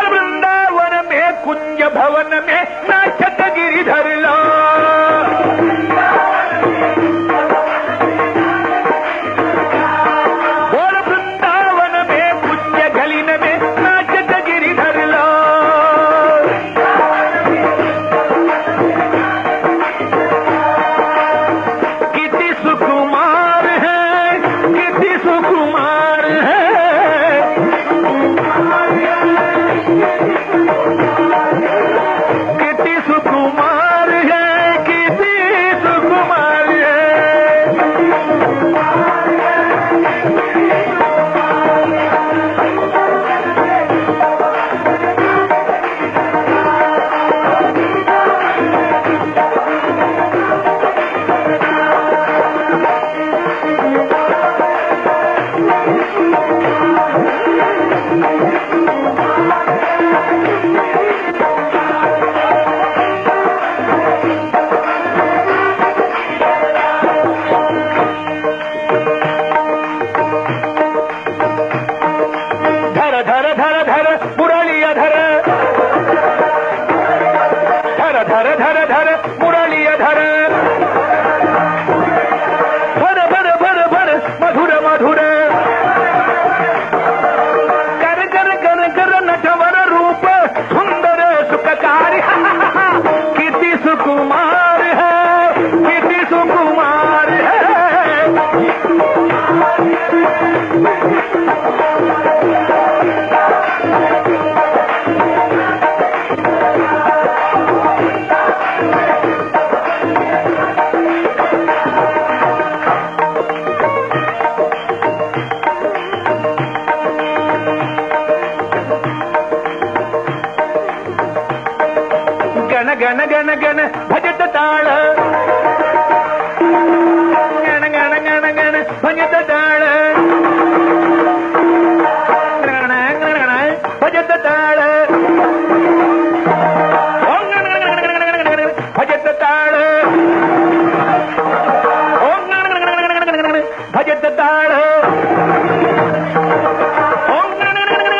वृंदावन में कुंज भवन में नाचत गिरिधर लो, वृंदावन में कुंज गलिन में नाचत गिरिधर लो, किति सुकुमार है, किति सुकुमार है, किति सुकुमार है, किति सुकुमार है। धर धर धर धर मुरलिय धर, धर धर धर धर मुरलिय धर, भर भर भर भर मधुर मधुर, कर कर कर कर नटवर रूप सुंदर सुखकारी, किति सुकुमार है, किति सुकुमार है। गण गण गण गण भजत ताळ, गण गण गण गण भजत ताळ, गण गण गण भजत ताळ, ओम गण गण गण गण गण गण भजत ताळ, ओम गण गण गण गण गण गण भजत ताळ, ओम गण गण गण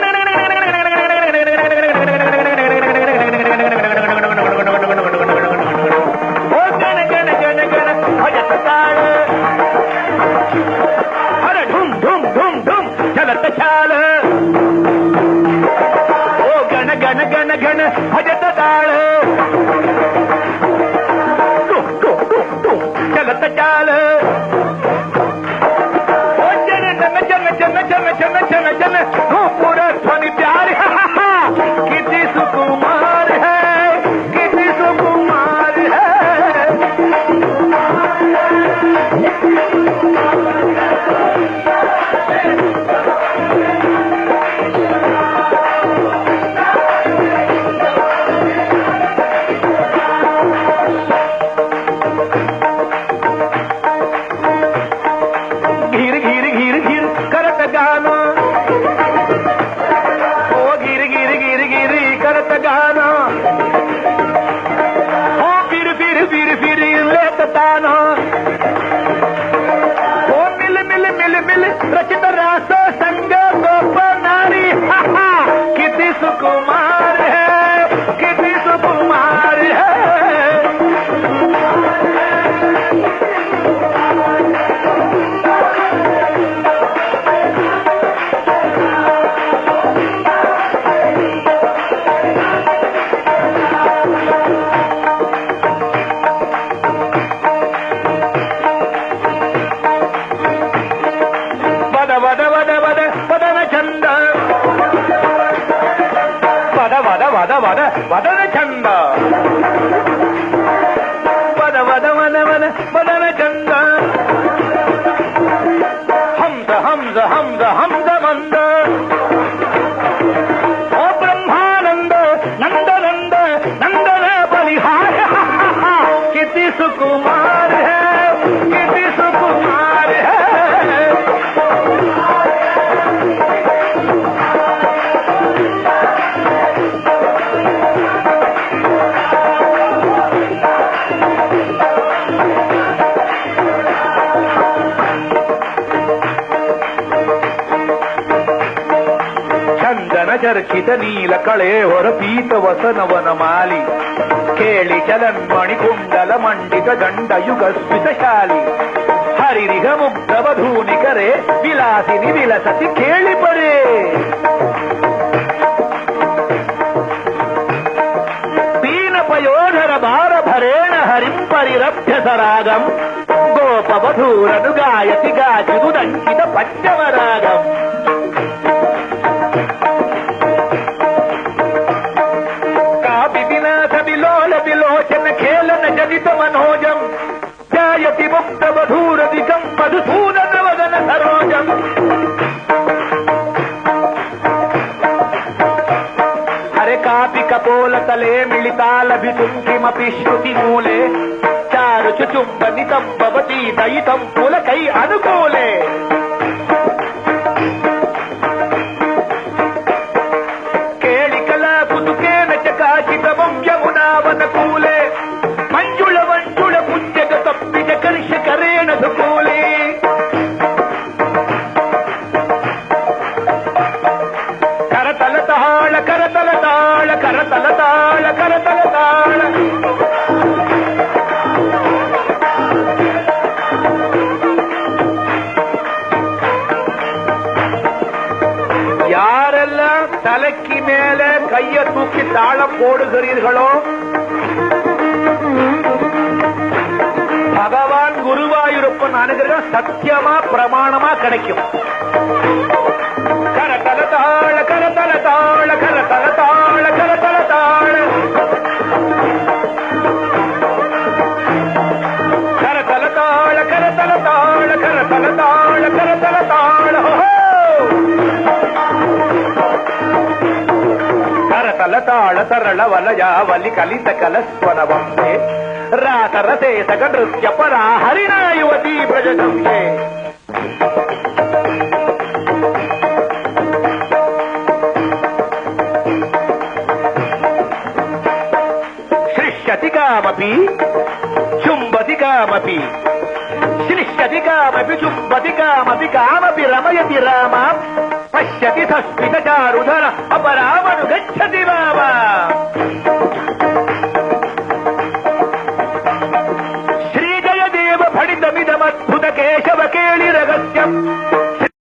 गण गण अरे धूम धूम धूम धूम चलत चाल, ओ गण गण गण गण भजत ताळ, टुक टुक टुक टुक चलत चाल, ओ जन जन जन जन जन जन जन जन पूरा ध्वनि प्यार, किति सुकुमार है, किति सुकुमार है। घिर घिर घिर घिर करत गाना, ओ घिर घिर घिर घिर करत गाना, ओ फिर फिर फिर फिर लेत ताना, ओ मिल मिल मिल मिल रचित रास संग गोप नारी, किति सुकुमार है, किति सुकुमार है। वद वद वद वद वदन चंद, वद वद वद वद वदन चंद, वद वद वद वद वदन चंद, हंस हंस हंस हंस मंद, ओ ब्रह्मानंद नंद नंद नंदन बलिहार, किति सुकुमार है, किति सुकुमार है। ಚರ್ಚಿತ ನೀಲ ಕಳೆ ಹೊರ ಪೀತ ವಸನವನ ಮಾಲಿ ಕೇಳಿ ಚಲನ್ಮಣಿ ಕುಂಡಲ ಮಂಡಿತ ದಂಡ ಯುಗ ಸ್ಮಿತಶಾಲಿ ಹರಿರಿಗ ಮುಗ್ಧ ವಧೂನಿಕರೆ ವಿಲಾಸಿನಿ ವಿಲಸತಿ ಕೇಳಿ ಪರೇ ಪಯೋಧರ ಭಾರ ಭರೇಣ ಹರಿಂಪರಿರಭ್ಯಸರಾಗಂ ಗೋಪವಧೂರನು ಗಾಯತಿ ಗಾಚಿದು ದಂಚಿತ ಪಂಚಮರಾಗಂ ಕಾಪಿ ವಿನಾಶ ವಿಲೋಲ ವಿಲೋಚನ ಖೇಲನ ಜನಿತ ಮನೋಜಂ ಜಾಯತಿ ಮುಕ್ತ ವಧೂರದಿಕಂ ಮಧುಸೂದನ ವದನ ಸರೋಜಂ ಕಾಪಿ ಕಪೋಲ ತಲೆ ಮಿಳಿತಾಲಭಿತುಂ ಕಿಮಪಿ ಶ್ರುತಿ ಮೂಲೆ ಚಾರು ಚುಚುಂಬನಿತಂ ಭವತಿ ದಯಿತಂ ಪುಲಕೈ ಅನುಕೂಲೆ ಕೇಳಿ ಕಲಾ ಕುತುಕೇನ ಚಕಾಚಿತಮಂ ಯಮುನಾವನ ಕೂಲೆ ಮಂಜುಳ ಮಂಜುಳ ಪುಣ್ಯಗ ತಪ್ಪಿದ ಕರ್ಷ ಕರೇಣ ಸುಕೂಲೆ ಕರತಲ ತಾಳ ಕರತಲ ತಾಳ ಕರತಲ ತಾಳ ಕರತಲ ತಾಳ யாரெல்ல தலைக்கு மேல கைய தூக்கி தாளம் போடுகிறீர்களோ பகவான் குருவாயூரப்பன் அனுகிரகம் சத்தியமா பிரமாணமா கிடைக்கும். கரதல தாள கரதல தாள கரதல தாள கரதல தாள கரதல தாள கரதல தாள கரதல தாள கரதல தாள ಕರತಲ ತಾಳ ತರಳ ವಲಯ ವಲಿ ಕಲಿತ ಕಲಸ್ವನವಂತೆ ರಾತರತೆ ಸಗ ನೃತ್ಯ ಪರ ಹರಿಣ ಯುವತಿ ಬ್ರಜದಂತೆ ಶ್ಲಿಷ್ಯತಿ ಕಾಮಪಿ ಚುಂಬತಿ ಕಾಮಪಿ ಶ್ಲಿಷ್ಯತಿ ಕಾಮಪಿ ಚುಂಬತಿ ಕಾಮಪಿ ಕಾಮಪಿ ರಮಯತಿ ರಾಮ ಪಶ್ಯತಿ ಸಸ್ಮಿತ ಚಾರುಧರ ಅಪರಾಮನು ಗಚ್ಚತಿ ವಾಮ ಶ್ರೀಜಯದೇವ ಫಣಿತಮಿದಮದ್ಭುತ ಕೇಶವ ಕೇಳಿ ರಹಸ್ಯಂ